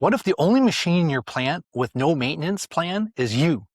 What if the only machine in your plant with no maintenance plan is you?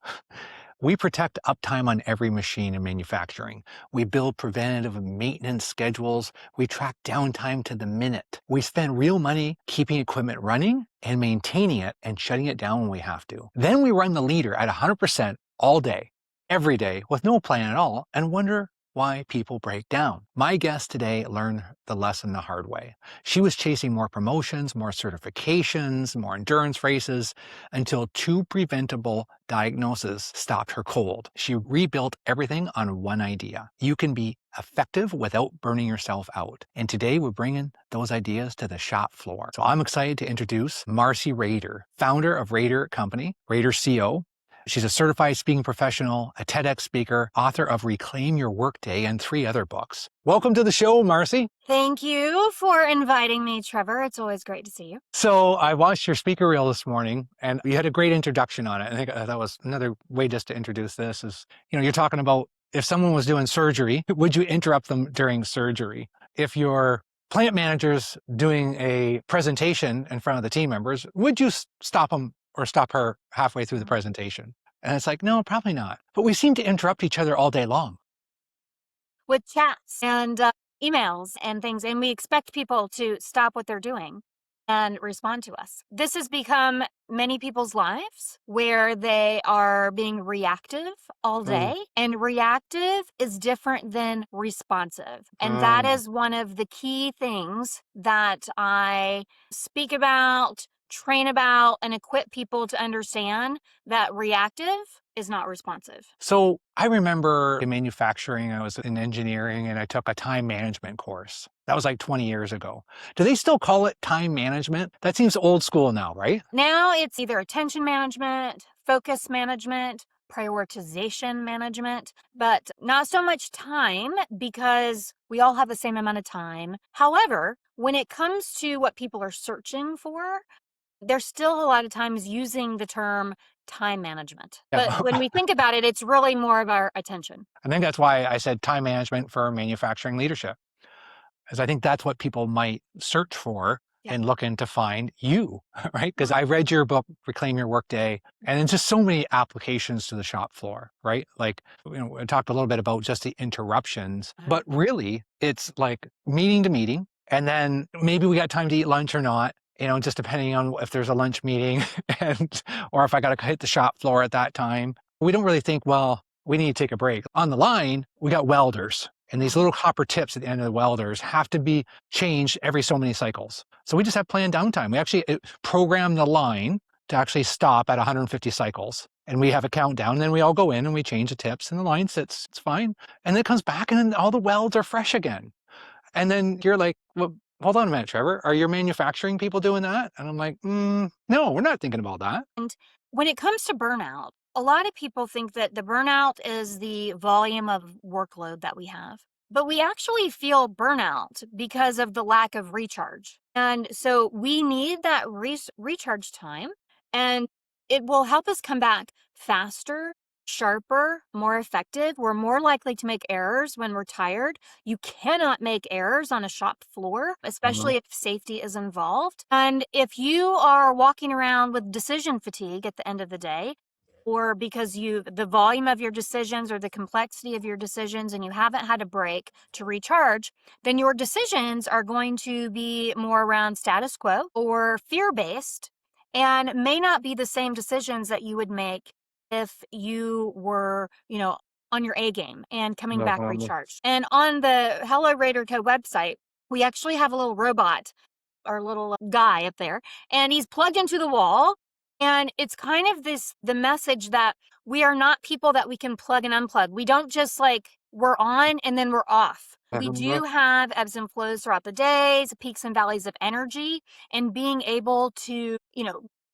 We protect uptime on every machine in manufacturing. We build preventative maintenance schedules. We track downtime to the minute. We spend real money keeping equipment running and maintaining it and shutting it down when we have to. Then we run the leader at 100% all day, every day, with no plan at all, and wonder why people break down. My guest today learned the lesson the hard way. She was chasing more promotions, more certifications, more endurance races, until two preventable diagnoses stopped her cold. She rebuilt everything on one idea. You can be effective without burning yourself out. And today we're bringing those ideas to the shop floor. So I'm excited to introduce Marcey Rader, founder of Rader Company, Rader CO. She's a certified speaking professional, a TEDx speaker, author of Reclaim Your Workday, and 3 other books. Welcome to the show, Marcey. Thank you for inviting me, Trevor. It's always great to see you. So I watched your speaker reel this morning, and you had a great introduction on it. I think that was another way just to introduce this is, you're talking about if someone was doing surgery, would you interrupt them during surgery? If your plant manager's doing a presentation in front of the team members, would you stop them or stop her halfway through the presentation? And it's like, no, probably not. But we seem to interrupt each other all day long. With chats and emails and things, and we expect people to stop what they're doing and respond to us. This has become many people's lives where they are being reactive all day, and reactive is different than responsive. And that is one of the key things that I speak about, train about, and equip people to understand that reactive is not responsive. So I remember in manufacturing, I was in engineering and I took a time management course. That was like 20 years ago. Do they still call it time management? That seems old school now, right? Now it's either attention management, focus management, prioritization management, but not so much time because we all have the same amount of time. However, when it comes to what people are searching for, they're still a lot of times using the term time management. Yeah. But when we think about it, it's really more of our attention. I think that's why I said time management for manufacturing leadership, because I think that's what people might search for and looking to find you, right? Because I read your book, Reclaim Your Workday, and it's just so many applications to the shop floor, right? Like, I talked a little bit about just the interruptions, but really it's like meeting to meeting. And then maybe we got time to eat lunch or not, just depending on if there's a lunch meeting or if I got to hit the shop floor at that time. We don't really think, well, we need to take a break. On the line, we got welders. And these little copper tips at the end of the welders have to be changed every so many cycles. So we just have planned downtime. We actually program the line to actually stop at 150 cycles. And we have a countdown, and then we all go in and we change the tips and the line sits, it's fine. And then it comes back and then all the welds are fresh again. And then you're like, well, hold on a minute, Trevor, are your manufacturing people doing that? And I'm like, no, we're not thinking about that. And when it comes to burnout, a lot of people think that the burnout is the volume of workload that we have. But we actually feel burnout because of the lack of recharge. And so we need that recharge time, and it will help us come back faster, sharper, more effective. We're more likely to make errors when we're tired. You cannot make errors on a shop floor, especially if safety is involved. And if you are walking around with decision fatigue at the end of the day, or because the volume of your decisions or the complexity of your decisions and you haven't had a break to recharge, then your decisions are going to be more around status quo or fear-based and may not be the same decisions that you would make if you were, on your A game and coming back recharged. And on the Hello Rader Co website, we actually have a little robot, our little guy up there, and he's plugged into the wall. And it's kind of the message that we are not people that we can plug and unplug. We don't just we're on and then we're off. We do have ebbs and flows throughout the days, peaks and valleys of energy, and being able to,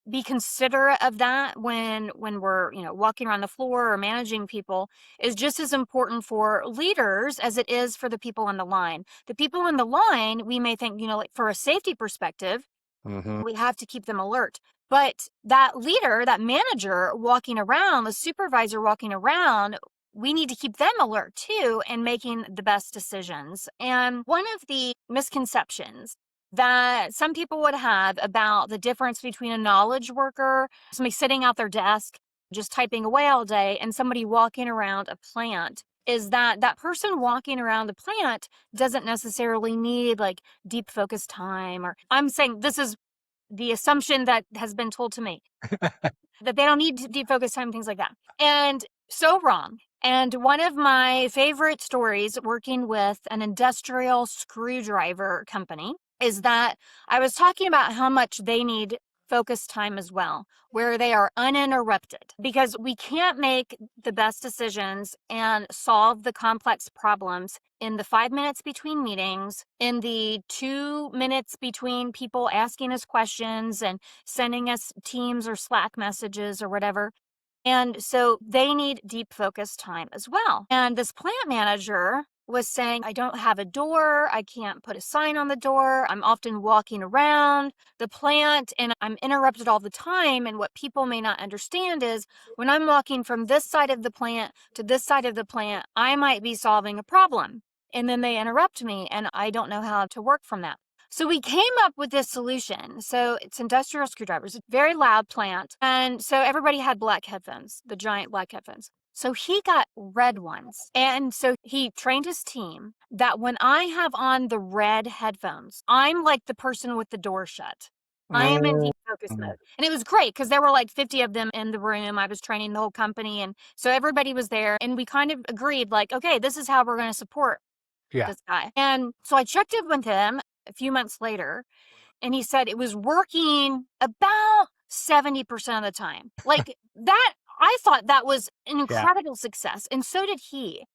be considerate of that when we're, walking around the floor or managing people is just as important for leaders as it is for the people on the line. The people on the line, we may think, for a safety perspective, we have to keep them alert. But that leader, that manager walking around, the supervisor walking around, we need to keep them alert too and making the best decisions. And one of the misconceptions that some people would have about the difference between a knowledge worker, somebody sitting at their desk, just typing away all day, and somebody walking around a plant is that that person walking around the plant doesn't necessarily need like deep focus time. Or I'm saying this is the assumption that has been told to me that they don't need deep focus time, things like that. And so wrong. And one of my favorite stories working with an industrial screwdriver company is that I was talking about how much they need focus time as well, where they are uninterrupted, because we can't make the best decisions and solve the complex problems in the 5 minutes between meetings, in the 2 minutes between people asking us questions and sending us Teams or Slack messages or whatever. And so they need deep focus time as well. And this plant manager was saying, I don't have a door. I can't put a sign on the door. I'm often walking around the plant and I'm interrupted all the time. And what people may not understand is when I'm walking from this side of the plant to this side of the plant, I might be solving a problem. And then they interrupt me and I don't know how to work from that. So we came up with this solution. So it's industrial screwdrivers, a very loud plant. And so everybody had black headphones, the giant black headphones. So he got red ones. And so he trained his team that when I have on the red headphones, I'm like the person with the door shut. I am in Mm. deep focus mode. And it was great because there were like 50 of them in the room. I was training the whole company. And so everybody was there. And we kind of agreed, like, okay, this is how we're going to support Yeah. this guy. And so I checked in with him a few months later, and he said it was working about 70% of the time. Like that, I thought that was an Yeah. incredible success, and so did he.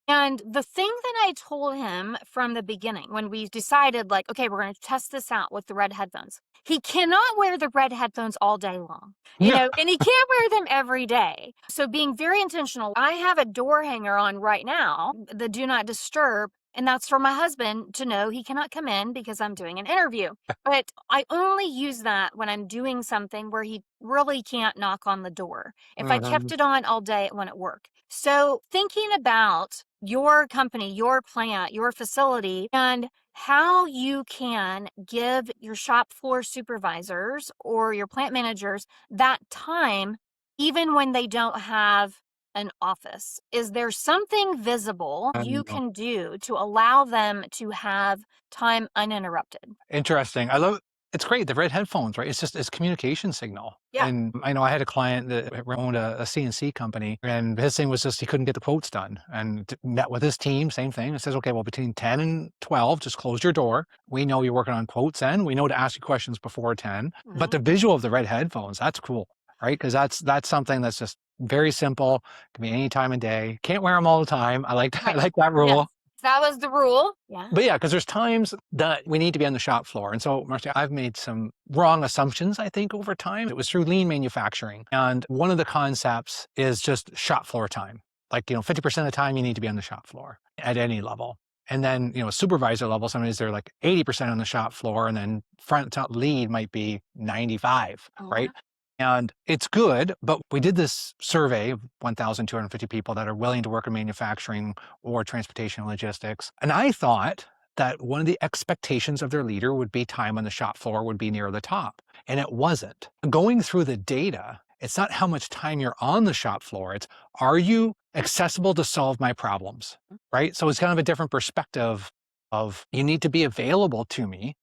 And the thing that I told him from the beginning when we decided, like, okay, we're going to test this out with the red headphones, he cannot wear the red headphones all day long, No. and he can't wear them every day. So being very intentional, I have a door hanger on right now, the do not disturb. And that's for my husband to know he cannot come in because I'm doing an interview. But I only use that when I'm doing something where he really can't knock on the door. If I kept Mhm. it on all day, it wouldn't work. So thinking about your company, your plant, your facility, and how you can give your shop floor supervisors or your plant managers that time, even when they don't have an office. Is there something visible I you know. can do to allow them to have time uninterrupted? Interesting. I love it's great. The red headphones, right? It's just it's communication signal. Yeah. And I know I had a client that owned a CNC company, and his thing was just he couldn't get the quotes done. And met with his team, same thing. It says, okay, well, between 10 and 12, just close your door. We know you're working on quotes then. We know to ask you questions before 10. But Mhm. the visual of the red headphones, that's cool, right? Because that's something that's just very simple. Can be any time of day. Can't wear them all the time. I like that, I Right. like that Yes. rule. That was the rule. Yeah. But yeah, because there's times that we need to be on the shop floor. And so, Marcia, I've made some wrong assumptions, I think, over time. It was through lean manufacturing. And one of the concepts is just shop floor time. Like, 50% of the time you need to be on the shop floor at any level. And then, supervisor level, sometimes they're like 80% on the shop floor, and then front to lead might be 95, Uh-huh. right? And it's good, but we did this survey of 1,250 people that are willing to work in manufacturing or transportation and logistics. And I thought that one of the expectations of their leader would be time on the shop floor would be near the top. And it wasn't. Going through the data, it's not how much time you're on the shop floor, it's are you accessible to solve my problems, right? So it's kind of a different perspective of you need to be available to me,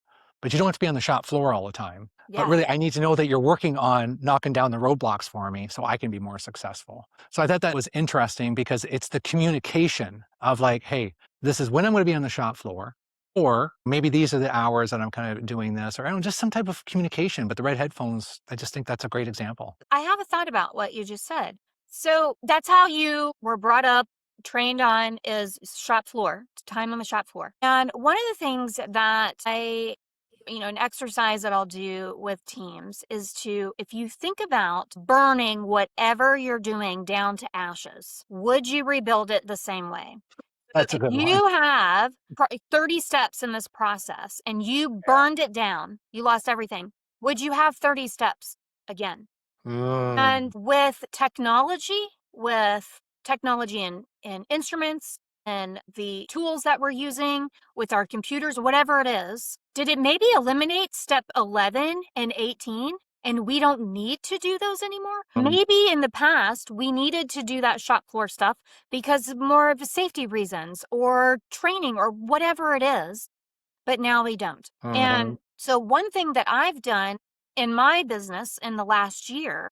but you don't have to be on the shop floor all the time. But Yeah. really, I need to know that you're working on knocking down the roadblocks for me so I can be more successful. So I thought that was interesting because it's the communication of like, hey, this is when I'm going to be on the shop floor, or maybe these are the hours that I'm kind of doing this, or I don't know, just some type of communication. But the red headphones, I just think that's a great example. I have a thought about what you just said. So that's how you were brought up, trained on is shop floor, time on the shop floor. And one of the things that an exercise that I'll do with teams is to, if you think about burning whatever you're doing down to ashes, would you rebuild it the same way? So That's a if good one. you have 30 steps in this process and you burned it down, you lost everything. Would you have 30 steps again? Mm, And with technology and instruments and the tools that we're using with our computers, whatever it is, did it maybe eliminate step 11 and 18? And we don't need to do those anymore? Maybe in the past, we needed to do that shop floor stuff because more of safety reasons or training or whatever it is, but now we don't. And so one thing that I've done in my business in the last year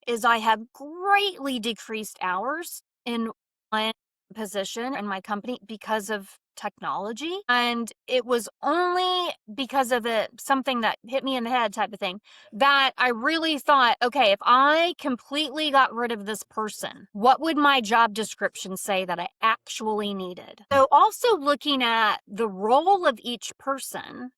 is I have greatly decreased hours in one position in my company because of technology. And it was only because of something that hit me in the head type of thing that I really thought, okay, if I completely got rid of this person, what would my job description say that I actually needed? So also looking at the role of each person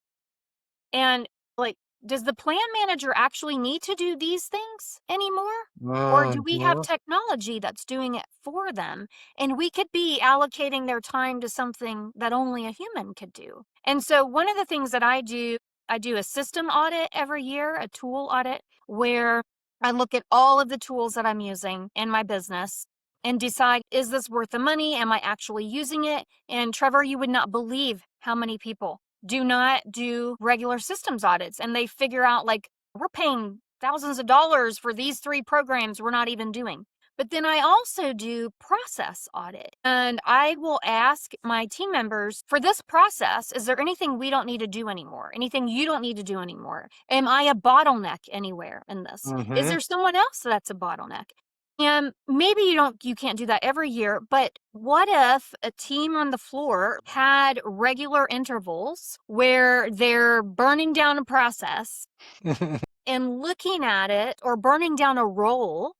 and like, does the plan manager actually need to do these things anymore? Or do we have technology that's doing it for them? And we could be allocating their time to something that only a human could do. And so one of the things that I do a system audit every year, a tool audit, where I look at all of the tools that I'm using in my business and decide, is this worth the money? Am I actually using it? And Trevor, you would not believe how many people do not do regular systems audits, and they figure out like, we're paying thousands of dollars for these 3 programs we're not even doing. But then I also do process audit, and I will ask my team members, for this process, is there anything we don't need to do anymore? Anything you don't need to do anymore? Am I a bottleneck anywhere in this? Is there someone else that's a bottleneck? And maybe you can't do that every year, but what if a team on the floor had regular intervals where they're burning down a process and looking at it, or burning down a role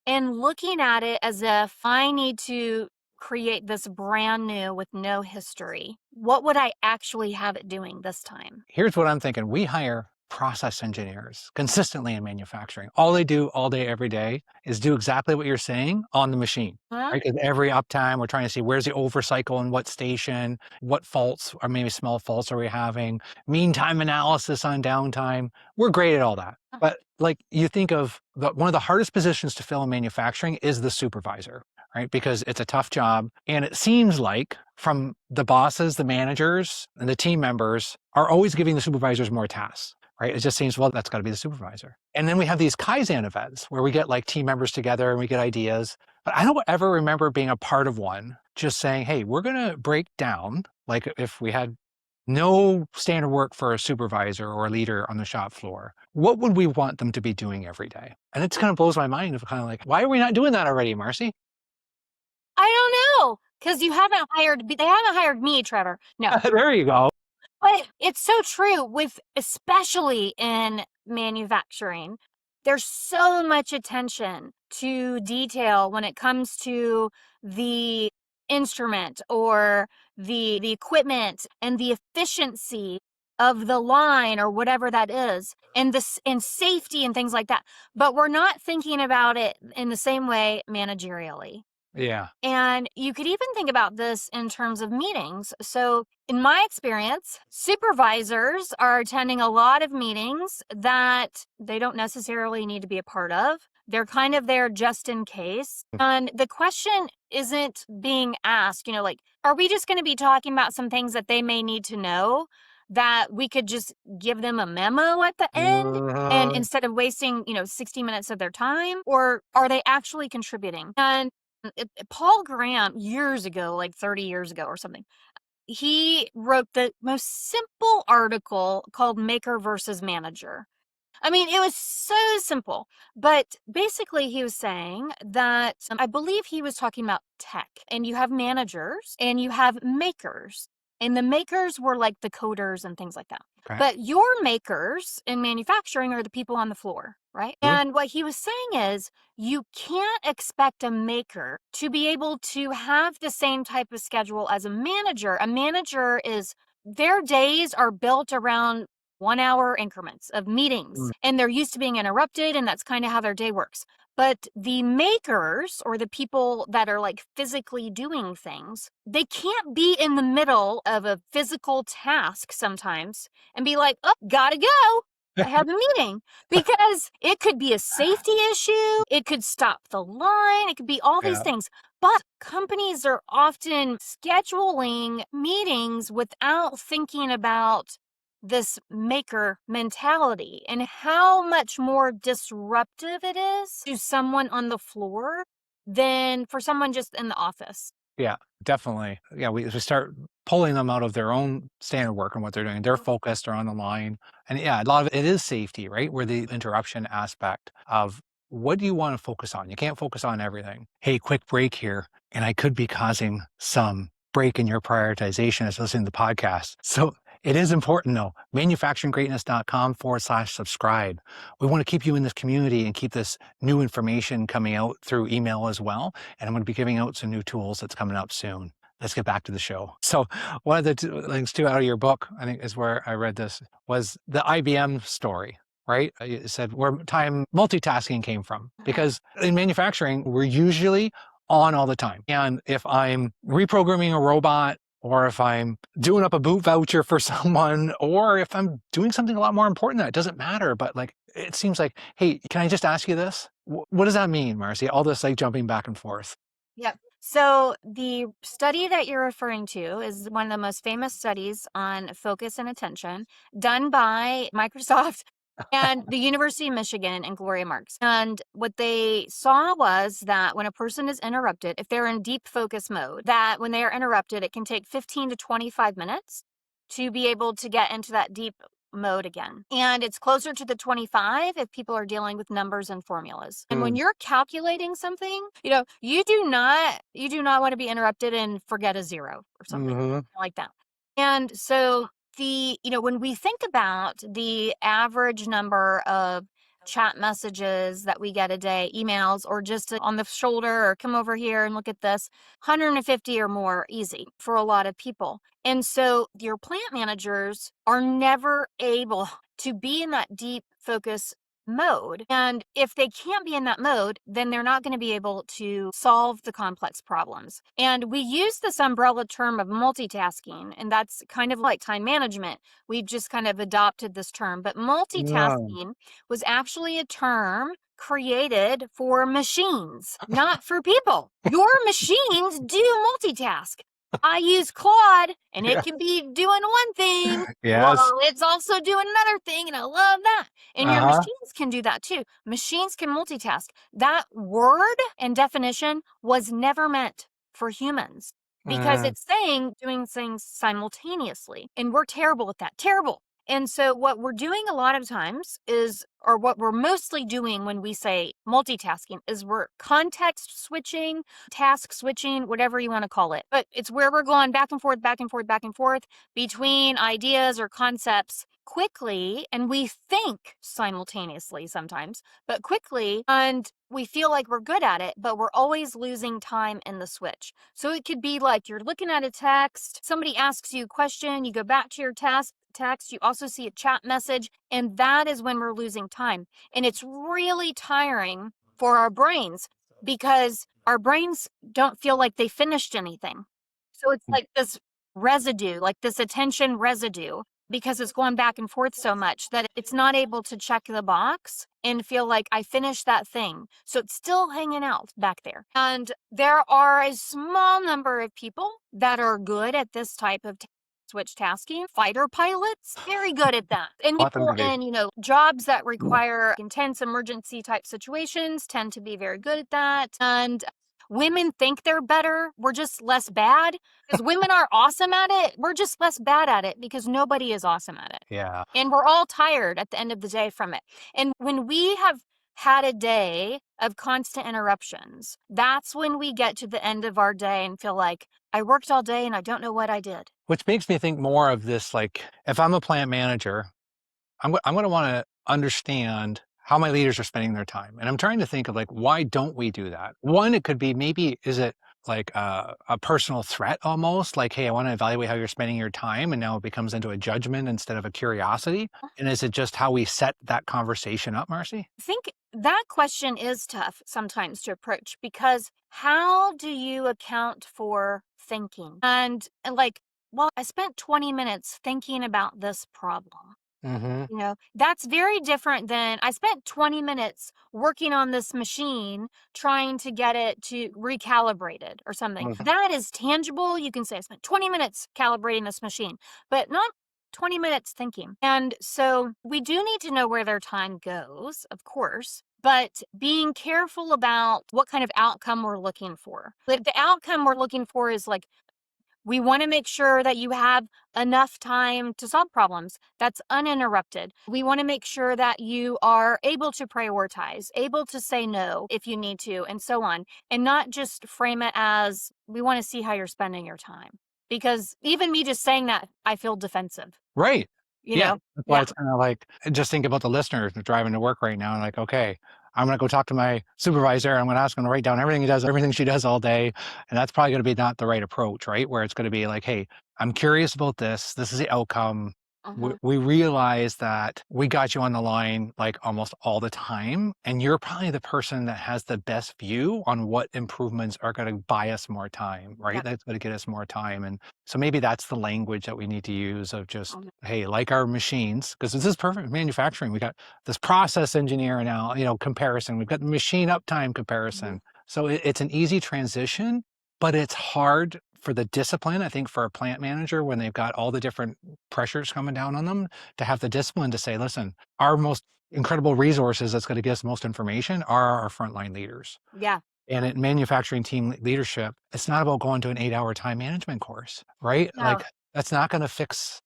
and looking at it as if I need to create this brand new with no history? What would I actually have it doing this time? Here's what I'm thinking. We hire process engineers consistently in manufacturing. All they do all day, every day is do exactly what you're saying on the machine. Huh? Right? Because every uptime, we're trying to see where's the overcycle and what station, what faults or maybe small faults are we having, mean time analysis on downtime. We're great at all that. But like you think of one of the hardest positions to fill in manufacturing is the supervisor, right? Because it's a tough job. And it seems like from the bosses, the managers, and the team members are always giving the supervisors more tasks. Right? It just seems, well, that's got to be the supervisor. And then we have these Kaizen events where we get like team members together and we get ideas. But I don't ever remember being a part of one just saying, hey, we're going to break down, like if we had no standard work for a supervisor or a leader on the shop floor, what would we want them to be doing every day? And it kind of blows my mind of kind of like, why are we not doing that already, Marcey? I don't know, because they haven't hired me, Trevor. No. There you go. But it's so true especially in manufacturing. There's so much attention to detail when it comes to the instrument or the equipment and the efficiency of the line or whatever that is, and safety and things like that. But we're not thinking about it in the same way managerially. Yeah. And you could even think about this in terms of meetings. So, in my experience, supervisors are attending a lot of meetings that they don't necessarily need to be a part of. They're kind of there just in case. And the question isn't being asked, like, are we just going to be talking about some things that they may need to know that we could just give them a memo at the end? And instead of wasting, 60 minutes of their time, or are they actually contributing? And Paul Graham, years ago, like 30 years ago or something, he wrote the most simple article called Maker versus Manager. I mean, it was so simple, but basically he was saying that I believe he was talking about tech, and you have managers and you have makers. And the makers were like the coders and things like that. Okay. But your makers in manufacturing are the people on the floor, right? And what he was saying is, you can't expect a maker to be able to have the same type of schedule as a manager. A manager their days are built around 1-hour increments of meetings, and they're used to being interrupted, and that's kind of how their day works. But the makers, or the people that are like physically doing things, they can't be in the middle of a physical task sometimes and be like, oh, gotta go. I have a meeting, because it could be a safety issue. It could stop the line. It could be all these things. But companies are often scheduling meetings without thinking about this maker mentality and how much more disruptive it is to someone on the floor than for someone just in the office. Yeah, definitely. Yeah, we start pulling them out of their own standard work and what they're doing. They're focused, they're on the line. And yeah, a lot of it is safety, right? Where the interruption aspect of what do you want to focus on? You can't focus on everything. Hey, quick break here. And I could be causing some break in your prioritization as listening to the podcast. So it is important though. Manufacturinggreatness.com/subscribe. We want to keep you in this community and keep this new information coming out through email as well. And I'm going to be giving out some new tools that's coming up soon. Let's get back to the show. So one of the things too out of your book, I think is where I read this, was the IBM story, right? You said where time multitasking came from. Because in manufacturing, we're usually on all the time. And if I'm reprogramming a robot, or if I'm doing up a boot voucher for someone, or if I'm doing something a lot more important that it doesn't matter, but like it seems like, hey, can I just ask you this? What does that mean, Marcy? All this like jumping back and forth. Yep. So the study that you're referring to is one of the most famous studies on focus and attention done by Microsoft and the University of Michigan and Gloria Marks. And what they saw was that when a person is interrupted, if they're in deep focus mode, that when they are interrupted, it can take 15 to 25 minutes to be able to get into that deep mode again. And it's closer to the 25 if people are dealing with numbers and formulas. And when you're calculating something, you do not want to be interrupted and forget a zero or something Mm-hmm. like that. And so when we think about the average number of chat messages that we get a day, emails, or just on the shoulder or come over here and look at this, 150 or more easy for a lot of people. And so your plant managers are never able to be in that deep focus mode. And if they can't be in that mode, then they're not going to be able to solve the complex problems. And we use this umbrella term of multitasking, and that's kind of like time management. We've just kind of adopted this term, but Yeah. multitasking was actually a term created for machines, not for people. Your machines do multitask. I use Claude and it Yeah. can be doing one thing Yes. while it's also doing another thing, and I love that. And your Uh-huh. machines can do that too. Machines can multitask. That word and definition was never meant for humans because Mm. it's saying doing things simultaneously. And we're terrible at that. Terrible. And so, what we're doing a lot of times is, or what we're mostly doing when we say multitasking, is we're context switching, task switching, whatever you want to call it. But it's where we're going back and forth, back and forth, back and forth between ideas or concepts quickly, and we think simultaneously sometimes, but quickly, and we feel like we're good at it, but we're always losing time in the switch. So it could be like you're looking at a text, somebody asks you a question, you go back to your text, you also see a chat message, and that is when we're losing time. And it's really tiring for our brains because our brains don't feel like they finished anything. So it's like this residue, like this attention residue, because it's going back and forth so much that it's not able to check the box and feel like I finished that thing. So it's still hanging out back there. And there are a small number of people that are good at this type of switch tasking. Fighter pilots, very good at that. And Weapon people grade. in, jobs that require intense emergency type situations tend to be very good at that. And women think they're better. We're just less bad because women are awesome at it. We're just less bad at it because nobody is awesome at it. Yeah. And we're all tired at the end of the day from it. And when we have had a day of constant interruptions, that's when we get to the end of our day and feel like I worked all day and I don't know what I did. Which makes me think more of this, like, if I'm a plant manager, I'm going to want to understand how my leaders are spending their time. And I'm trying to think of like, why don't we do that? One, it could be maybe, is it like a personal threat almost? Like, hey, I want to evaluate how you're spending your time. And now it becomes into a judgment instead of a curiosity. And is it just how we set that conversation up, Marcy? I think that question is tough sometimes to approach because how do you account for thinking? And like, well, I spent 20 minutes thinking about this problem. Mm-hmm. That's very different than I spent 20 minutes working on this machine trying to get it to recalibrated or something. Mm-hmm. That is tangible. You can say I spent 20 minutes calibrating this machine, but not 20 minutes thinking. And so we do need to know where their time goes, of course, but being careful about what kind of outcome we're looking for. The outcome we're looking for is like, we want to make sure that you have enough time to solve problems that's uninterrupted. We want to make sure that you are able to prioritize, able to say no if you need to, and so on, and not just frame it as we want to see how you're spending your time. Because even me just saying that, I feel defensive, Right. you Yeah. know? That's why Yeah. it's kinda like just think about the listeners driving to work right now and like, okay, I'm gonna go talk to my supervisor. I'm gonna ask him to write down everything he does, everything she does all day. And that's probably gonna be not the right approach, right? Where it's gonna be like, hey, I'm curious about this. This is the outcome. We, Uh-huh. we realize that we got you on the line like almost all the time. And you're probably the person that has the best view on what improvements are going to buy us more time, right? Yep. That's going to get us more time. And so maybe that's the language that we need to use of just, Mhm. hey, like our machines, because this is perfect manufacturing. We got this process engineer now, comparison. We've got the machine uptime Mhm. comparison. So it's an easy transition, but it's hard for the discipline, I think, for a plant manager when they've got all the different pressures coming down on them to have the discipline to say, listen, our most incredible resources that's going to give us the most information are our frontline leaders. Yeah. And in manufacturing team leadership, it's not about going to an 8-hour time management course, right? No. Like it's not going to fix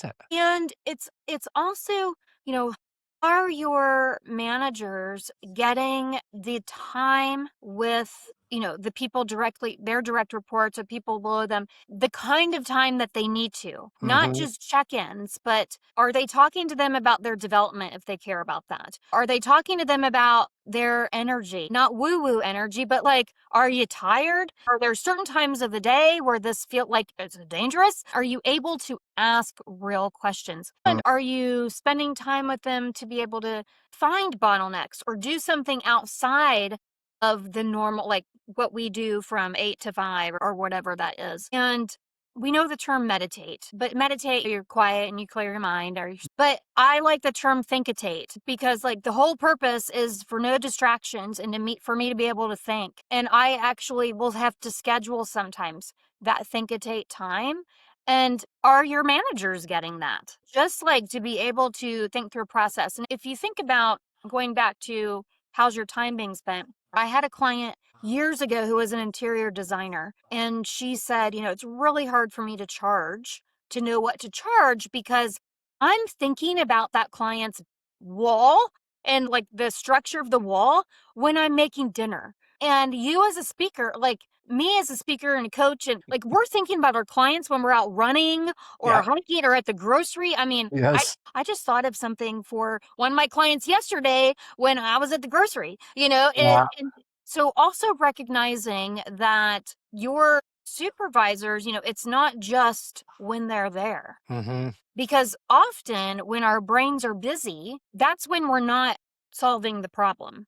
it. And it's also, you know, are your managers getting the time with, the people directly, their direct reports or people below them, the kind of time that they need to, not Hmm. just check-ins, but are they talking to them about their development if they care about that? Are they talking to them about their energy, not woo-woo energy, but like, are you tired? Are there certain times of the day where this feel like it's dangerous? Are you able to ask real questions? And are you spending time with them to be able to find bottlenecks or do something outside of the normal, like what we do from 8 to 5 or whatever that is? And we know the term meditate, but meditate, you're quiet and you clear your mind. But I like the term thinkitate because, like, the whole purpose is for no distractions and for me to be able to think. And I actually will have to schedule sometimes that thinkitate time. And are your managers getting that? Just like to be able to think through a process. And if you think about going back to how's your time being spent, I had a client years ago who was an interior designer, and she said, it's really hard for me to know what to charge because I'm thinking about that client's wall and like the structure of the wall when I'm making dinner. And you as a speaker, like me as a speaker and a coach, and like we're thinking about our clients when we're out running or Yeah. hiking or at the grocery. I mean, Yes. I just thought of something for one of my clients yesterday when I was at the grocery, Yeah. and so also recognizing that your supervisors, it's not just when they're there. Hmm. Because often when our brains are busy, that's when we're not solving the problem.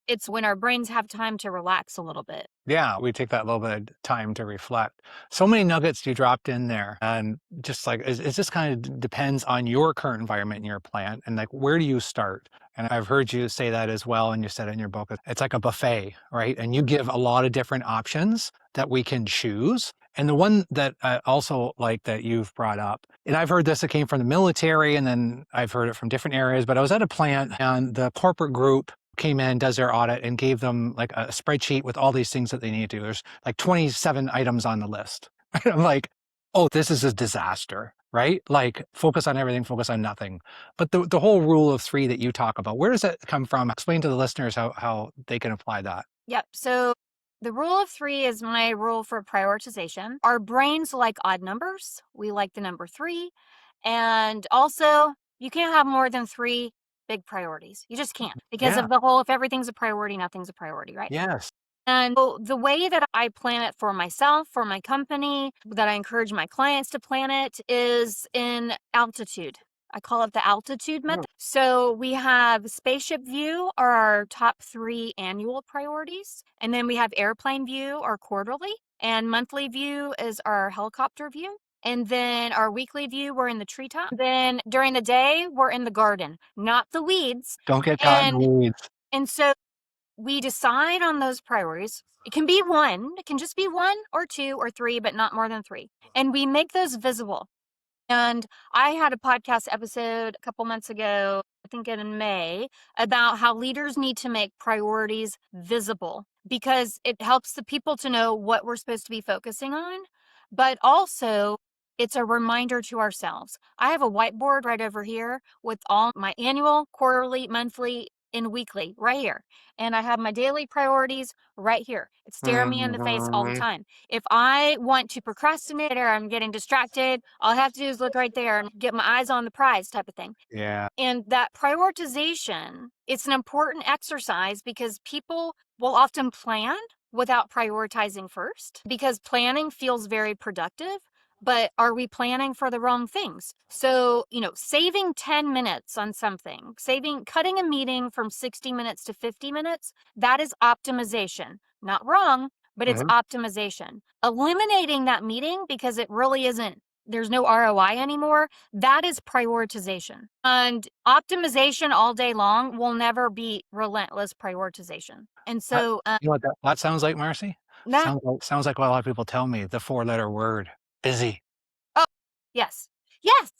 It's when our brains have time to relax a little bit. Yeah, we take that little bit of time to reflect. So many nuggets you dropped in there, and just like it just kind of depends on your current environment in your plant, and like where do you start? And I've heard you say that as well, and you said it in your book. It's like a buffet, right? And you give a lot of different options that we can choose. And the one that I also like that you've brought up, and I've heard this, it came from the military, and then I've heard it from different areas. But I was at a plant, and the corporate group came in, does their audit, and gave them like a spreadsheet with all these things that they need to do. There's like 27 items on the list. I'm like, oh, this is a disaster, right? Like focus on everything, focus on nothing. But the whole rule of three that you talk about, where does that come from? Explain to the listeners how they can apply that. Yep. So the rule of three is my rule for prioritization. Our brains like odd numbers. We like the number three. And also, you can't have more than three big priorities. You just can't because Yeah. of the whole if everything's a priority, nothing's a priority, right? Yes. And so the way that I plan it for myself, for my company, that I encourage my clients to plan it is in altitude. I call it the altitude Mm. method. So we have spaceship view are our top three annual priorities. And then we have airplane view or quarterly. And monthly view is our helicopter view. And then our weekly view, we're in the treetop. Then during the day, we're in the garden, not the weeds. Don't get caught in the And weeds. and so we decide on those priorities. It can be one, it can just be one or two or three, but not more than three. And we make those visible. And I had a podcast episode a couple months ago, I think in May, about how leaders need to make priorities visible because it helps the people to know what we're supposed to be focusing on. But also, it's a reminder to ourselves. I have a whiteboard right over here with all my annual, quarterly, monthly, and weekly right here. And I have my daily priorities right here. It's staring me in the face all the Mhm. time. If I want to procrastinate or I'm getting distracted, all I have to do is look right there and get my eyes on the prize type of thing. Yeah. And that prioritization, it's an important exercise because people will often plan without prioritizing first because planning feels very productive. But are we planning for the wrong things? So, saving 10 minutes on something, cutting a meeting from 60 minutes to 50 minutes, that is optimization. Not wrong, but it's Mhm. optimization. Eliminating that meeting because it really isn't, there's no ROI anymore, that is prioritization. And optimization all day long will never be relentless prioritization. And That so you know what that sounds like, Marcy? that, Sounds like what a lot of people tell me, the four-letter word, busy. oh, yes, yes,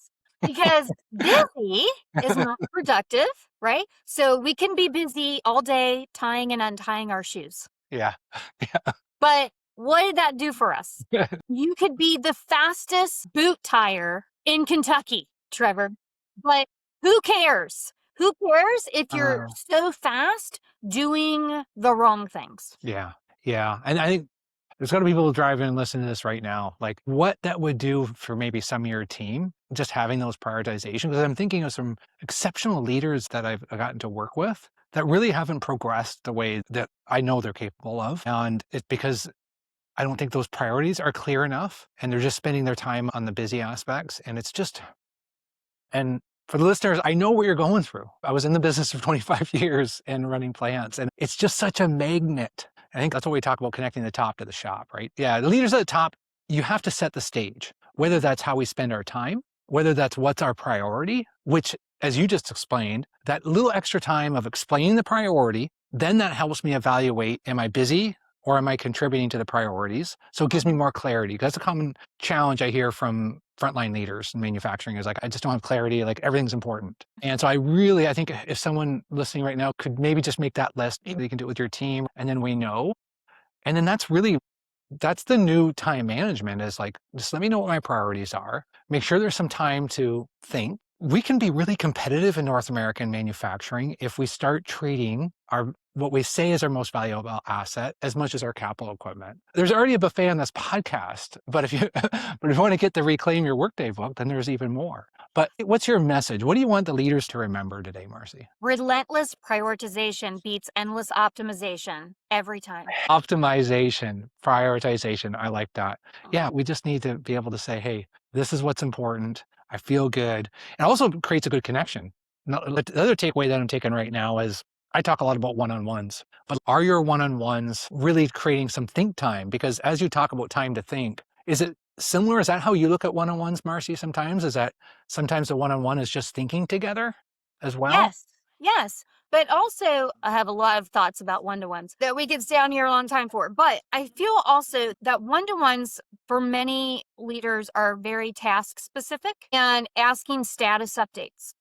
because busy is not productive, right? So we can be busy all day tying and untying our shoes. Yeah. But what did that do for us? Yeah. You could be the fastest boot tire in Kentucky, Trevor. But who cares? Who cares if you're Uh, so fast doing the wrong things? yeah, yeah, and I think there's gotta be people driving and listening to this right now, like, what that would do for maybe some of your team, just having those prioritization. Because 'cause I'm thinking of some exceptional leaders that I've gotten to work with that really haven't progressed the way that I know they're capable of, and it's because I don't think those priorities are clear enough, and they're just spending their time on the busy aspects, and it's just and for the listeners, I know what you're going through. I was in the business for 25 years and running plants, and it's just such a magnet. I think that's what we talk about, connecting the top to the shop, right? Yeah, the leaders at the top, you have to set the stage, whether Mhm. that's how we spend our time, whether that's what's our priority, which, as you just explained, that little extra time of explaining the priority, then that helps me evaluate, am I busy or am I contributing to the priorities? So it gives me Mhm. more clarity. That's a common challenge I hear from frontline leaders in manufacturing is like, I just don't have clarity, like everything's important. And so I think if someone listening right now could maybe just make that list, maybe you can do it with your team, and then we know. And then that's the new time management is like, just let me know what my priorities are. Make sure there's some time to think. We can be really competitive in North American manufacturing if we start treating our what we say is our most valuable asset as much as our capital equipment. There's already a buffet on this podcast, but if you but if you want to get the Reclaim Your Workday book, then there's even more. But what's your message? What do you want the leaders to remember today, Marcy? Relentless prioritization beats endless optimization every time. Optimization, prioritization, I like that. Yeah, Mhm. we just need to be able to say, "Hey, this is what's important. I feel good." It also creates a good connection. No, the other takeaway that I'm taking right now is I talk a lot about one-on-ones, but are your one-on-ones really creating some think time? Because as you talk about time to think, is it similar? Is that how you look at one-on-ones, Marcy, sometimes? Is that sometimes the one-on-one is just thinking together as well? Yes, yes. But also, I have a lot of thoughts about one to ones that we could stay on here a long time for. But I feel also that one to ones for many leaders are very task specific and asking status updates.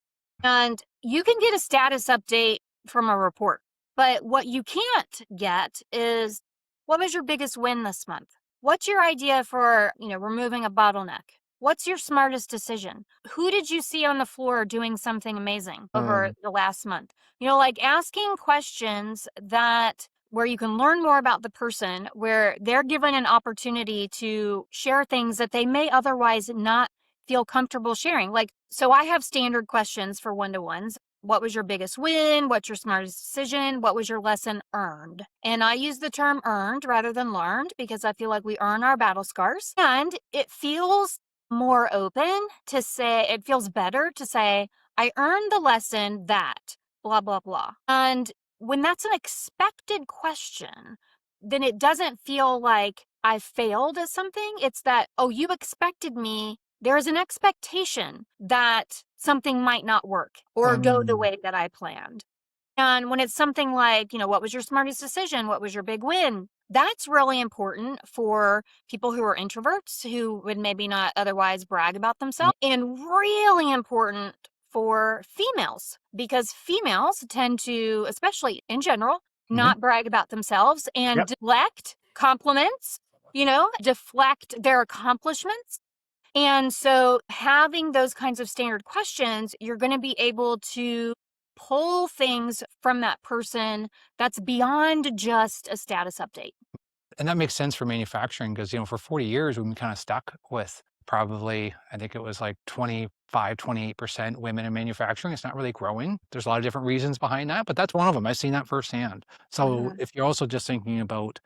And you can get a status update from a report. But what you can't get is what was your biggest win this month? What's your idea for, removing a bottleneck? What's your smartest decision? Who did you see on the floor doing something amazing over Mm, the last month? Like asking questions that where you can learn more about the person, where they're given an opportunity to share things that they may otherwise not feel comfortable sharing. Like, so I have standard questions for one to ones. What was your biggest win? What's your smartest decision? What was your lesson earned? And I use the term earned rather than learned because I feel like we earn our battle scars. And it feels more open to say, it feels better to say, I earned the lesson that blah, blah, blah. And when that's an expected question, then it doesn't feel like I failed at something. It's that, oh, you expected me. There is an expectation that something might not work or go the mm. way that I planned. And when it's something like, what was your smartest decision? What was your big win? That's really important for people who are introverts who would maybe not otherwise brag about themselves, and really important for females because females tend to, especially in general, Mhm. not brag about themselves and Yep. deflect compliments, deflect their accomplishments. And so having those kinds of standard questions, you're going to be able to pull things from that person that's beyond just a status update. And that makes sense for manufacturing because, for 40 years, we've been kind of stuck with probably, I think it was like 25, 28% women in manufacturing. It's not really growing. There's a lot of different reasons behind that, but that's one of them. I've seen that firsthand. So Mhm. if you're also just thinking about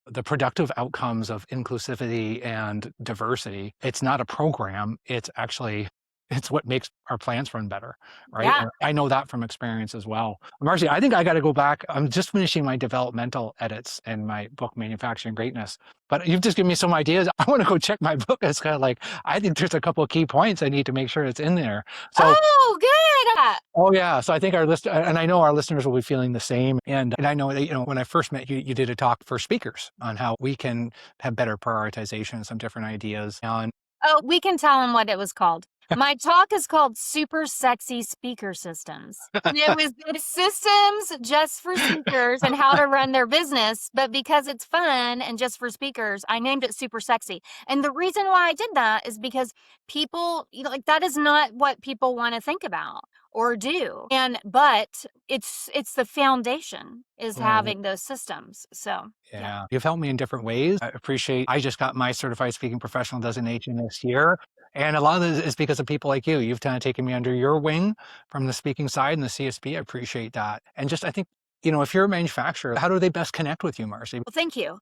the productive outcomes of inclusivity and diversity, it's not a program, it's actually it's what makes our plants run better, right? Yeah. And I know that from experience as well. Marcy, I think I got to go back. I'm just finishing my developmental edits in my book, Manufacturing Greatness. But you've just given me some ideas. I want to go check my book. It's kind of like, I think there's a couple of key points I need to make sure it's in there. So Oh, good. oh yeah, so I think our list, and I know our listeners will be feeling the same. And I know that when I first met you, you did a talk for speakers on how we can have better prioritization and some different ideas. And Oh, we can tell them what it was called. My talk is called Super Sexy Speaker Systems. And it's systems just for speakers and how to run their business. But because it's fun and just for speakers, I named it Super Sexy. And the reason why I did that is because people, like that is not what people want to think about or do. But it's the foundation is right. having those systems. So yeah. Yeah, you've helped me in different ways. I appreciate. I just got my certified speaking professional designation this year, and a lot of this is because of people like you. You've kind of taken me under your wing from the speaking side and the CSB. I appreciate that. And just I think if you're a manufacturer, how do they best connect with you, Marcy? Well, thank you.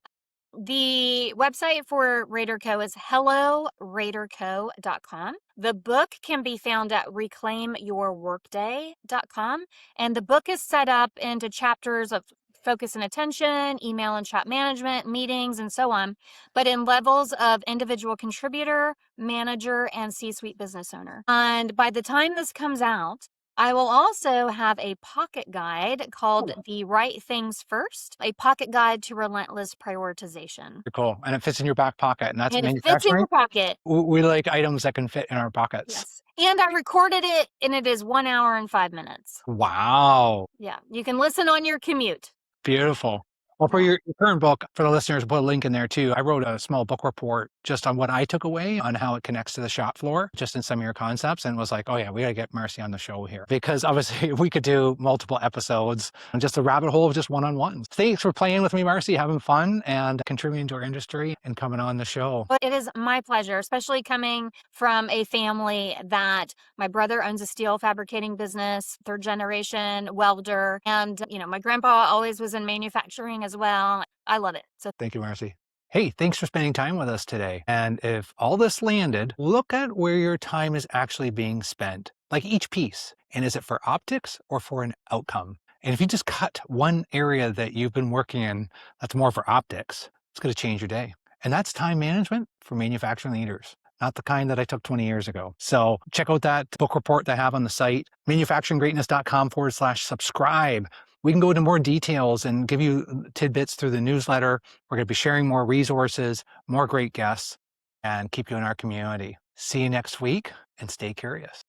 The website for Rader Co. is helloraderco.com. The book can be found at reclaimyourworkday.com. And the book is set up into chapters of focus and attention, email and chat management, meetings, and so on, but in levels of individual contributor, manager, and C-suite business owner. And by the time this comes out, I will also have a pocket guide called The Right Things First, a pocket guide to relentless prioritization. Cool, and it fits in your back pocket, and that's And it fits in manufacturing. your pocket. We like items that can fit in our pockets. Yes. And I recorded it, and it is 1 hour and 5 minutes. Wow. Yeah. You can listen on your commute. Beautiful. Well, for Yeah. your current book, for the listeners, put a link in there too. I wrote a small book report just on what I took away on how it connects to the shop floor, just in some of your concepts, and was like, oh yeah, we got to get Marcy on the show here because obviously we could do multiple episodes and just a rabbit hole of just one-on-ones. Thanks for playing with me, Marcy, having fun and contributing to our industry and coming on the show. But it is my pleasure, especially coming from a family that my brother owns a steel fabricating business, third generation welder. And, my grandpa always was in manufacturing as well. I love it. So Thank you, Marcy. Hey, thanks for spending time with us today. And if all this landed, look at where your time is actually being spent, like each piece. And is it for optics or for an outcome? And if you just cut one area that you've been working in that's more for optics, it's going to change your day. And that's time management for manufacturing leaders, not the kind that I took 20 years ago. So check out that book report that I have on the site, manufacturinggreatness.com/subscribe. We can go into more details and give you tidbits through the newsletter. We're going to be sharing more resources, more great guests, and keep you in our community. See you next week and stay curious.